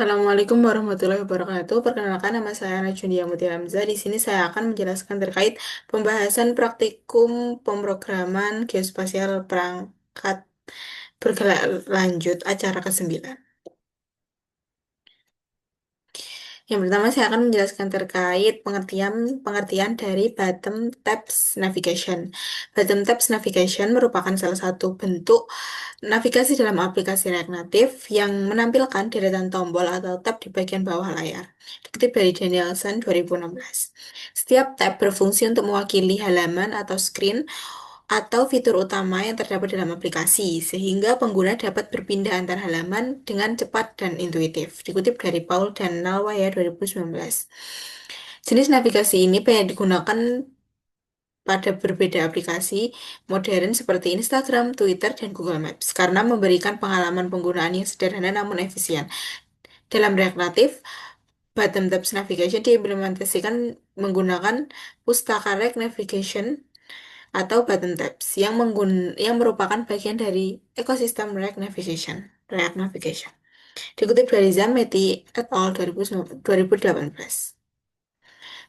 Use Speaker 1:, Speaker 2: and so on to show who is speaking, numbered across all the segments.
Speaker 1: Assalamualaikum warahmatullahi wabarakatuh. Perkenalkan nama saya Najundia Mutia Hamzah. Di sini saya akan menjelaskan terkait pembahasan praktikum pemrograman geospasial perangkat berkelanjut acara ke-9. Yang pertama saya akan menjelaskan terkait pengertian pengertian dari bottom tabs navigation. Bottom tabs navigation merupakan salah satu bentuk navigasi dalam aplikasi React Native yang menampilkan deretan tombol atau tab di bagian bawah layar. Dikutip dari Danielson 2016. Setiap tab berfungsi untuk mewakili halaman atau screen atau fitur utama yang terdapat dalam aplikasi, sehingga pengguna dapat berpindah antar halaman dengan cepat dan intuitif. Dikutip dari Paul dan Nalwaya 2019. Jenis navigasi ini banyak digunakan pada berbeda aplikasi modern seperti Instagram, Twitter, dan Google Maps karena memberikan pengalaman penggunaan yang sederhana namun efisien. Dalam React Native, Bottom Tabs Navigation diimplementasikan menggunakan Pustaka React Navigation atau Bottom Tabs yang merupakan bagian dari ekosistem React Navigation. React Navigation. Dikutip dari Zameti et al. 2018.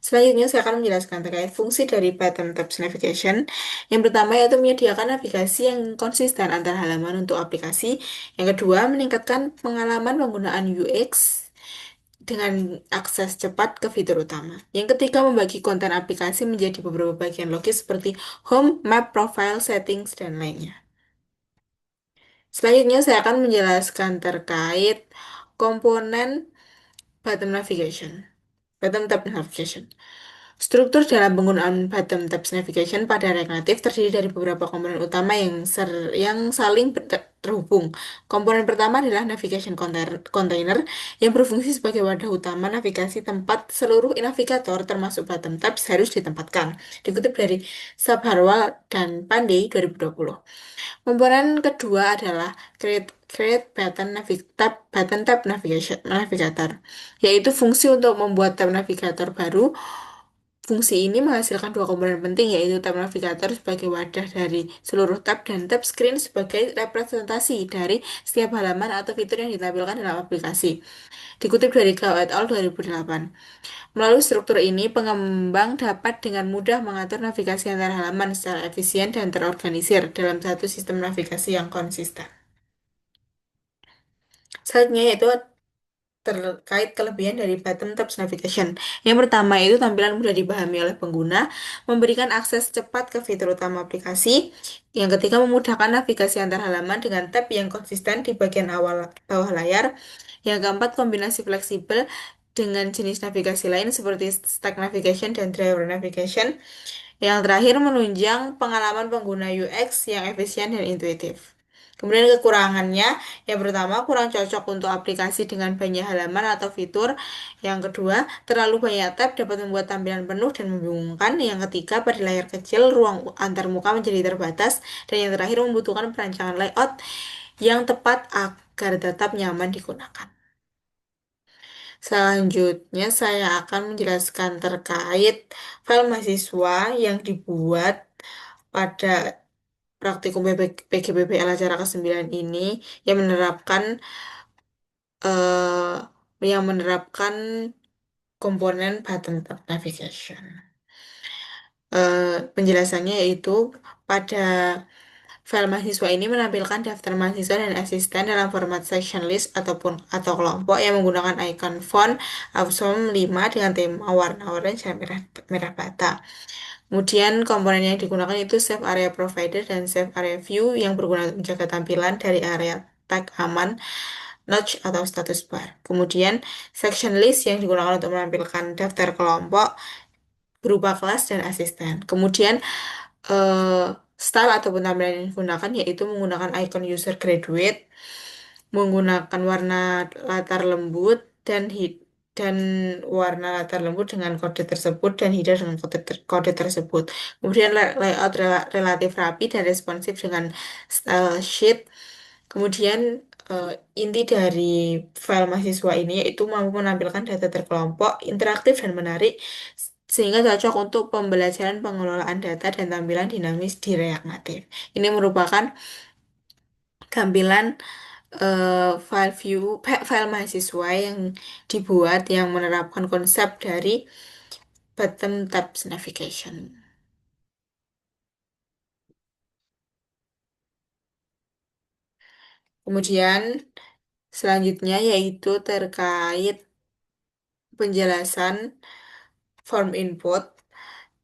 Speaker 1: Selanjutnya, saya akan menjelaskan terkait fungsi dari Bottom Tabs Navigation. Yang pertama yaitu menyediakan navigasi yang konsisten antar halaman untuk aplikasi. Yang kedua, meningkatkan pengalaman penggunaan UX dengan akses cepat ke fitur utama. Yang ketiga, membagi konten aplikasi menjadi beberapa bagian logis seperti home, map, profile, settings, dan lainnya. Selanjutnya, saya akan menjelaskan terkait komponen bottom navigation. Bottom tab navigation. Struktur dalam penggunaan bottom tabs navigation pada React Native terdiri dari beberapa komponen utama yang saling terhubung. Komponen pertama adalah navigation container yang berfungsi sebagai wadah utama navigasi tempat seluruh navigator termasuk bottom tabs harus ditempatkan. Dikutip dari Sabharwal dan Pandey 2020. Komponen kedua adalah create button tab navigator, yaitu fungsi untuk membuat tab navigator baru. Fungsi ini menghasilkan dua komponen penting, yaitu tab navigator sebagai wadah dari seluruh tab dan tab screen sebagai representasi dari setiap halaman atau fitur yang ditampilkan dalam aplikasi. Dikutip dari Gao et al. 2008. Melalui struktur ini, pengembang dapat dengan mudah mengatur navigasi antar halaman secara efisien dan terorganisir dalam satu sistem navigasi yang konsisten. Selanjutnya yaitu terkait kelebihan dari bottom tabs navigation. Yang pertama itu tampilan mudah dipahami oleh pengguna, memberikan akses cepat ke fitur utama aplikasi. Yang ketiga, memudahkan navigasi antar halaman dengan tab yang konsisten di bagian awal bawah layar. Yang keempat, kombinasi fleksibel dengan jenis navigasi lain seperti stack navigation dan driver navigation. Yang terakhir, menunjang pengalaman pengguna UX yang efisien dan intuitif. Kemudian kekurangannya, yang pertama kurang cocok untuk aplikasi dengan banyak halaman atau fitur. Yang kedua, terlalu banyak tab dapat membuat tampilan penuh dan membingungkan. Yang ketiga, pada layar kecil, ruang antar muka menjadi terbatas. Dan yang terakhir, membutuhkan perancangan layout yang tepat agar tetap nyaman digunakan. Selanjutnya, saya akan menjelaskan terkait file mahasiswa yang dibuat pada praktikum PGBBL acara ke-9 ini yang menerapkan eh, komponen button tab navigation. Penjelasannya yaitu pada file mahasiswa ini menampilkan daftar mahasiswa dan asisten dalam format section list atau kelompok yang menggunakan icon font Awesome 5 dengan tema warna orange dan merah bata. Kemudian komponen yang digunakan itu Save Area Provider dan Save Area View yang berguna untuk menjaga tampilan dari area tag aman, notch atau status bar. Kemudian Section List yang digunakan untuk menampilkan daftar kelompok berupa kelas dan asisten. Kemudian eh, style ataupun tampilan yang digunakan yaitu menggunakan icon user graduate, menggunakan warna latar lembut dan warna latar lembut dengan kode tersebut dan header dengan kode tersebut. Kemudian layout relatif rapi dan responsif dengan style sheet. Kemudian eh, inti dari file mahasiswa ini yaitu mampu menampilkan data terkelompok, interaktif dan menarik sehingga cocok untuk pembelajaran pengelolaan data dan tampilan dinamis di React Native. Ini merupakan tampilan file mahasiswa yang dibuat yang menerapkan konsep dari bottom tabs navigation. Kemudian selanjutnya yaitu terkait penjelasan form input.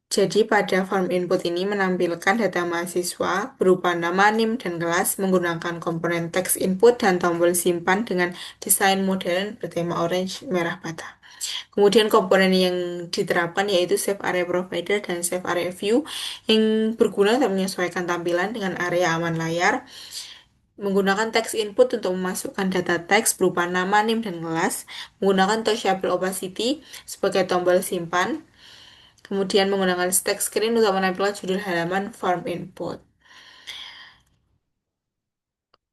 Speaker 1: Jadi pada form input ini menampilkan data mahasiswa berupa nama, NIM, dan kelas menggunakan komponen teks input dan tombol simpan dengan desain modern bertema orange merah bata. Kemudian komponen yang diterapkan yaitu Save Area Provider dan Save Area View yang berguna untuk menyesuaikan tampilan dengan area aman layar. Menggunakan teks input untuk memasukkan data teks berupa nama, NIM, dan kelas. Menggunakan Touchable Opacity sebagai tombol simpan. Kemudian menggunakan stack screen untuk menampilkan judul halaman form input.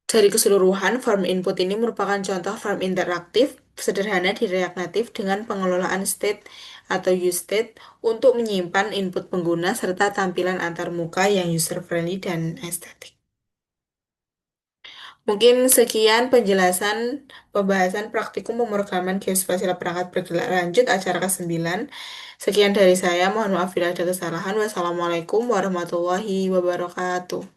Speaker 1: Dari keseluruhan, form input ini merupakan contoh form interaktif sederhana di React Native dengan pengelolaan state atau useState untuk menyimpan input pengguna serta tampilan antarmuka yang user-friendly dan estetik. Mungkin sekian penjelasan pembahasan praktikum pemrograman geospasial perangkat bergerak lanjut acara ke-9. Sekian dari saya, mohon maaf bila ada kesalahan. Wassalamualaikum warahmatullahi wabarakatuh.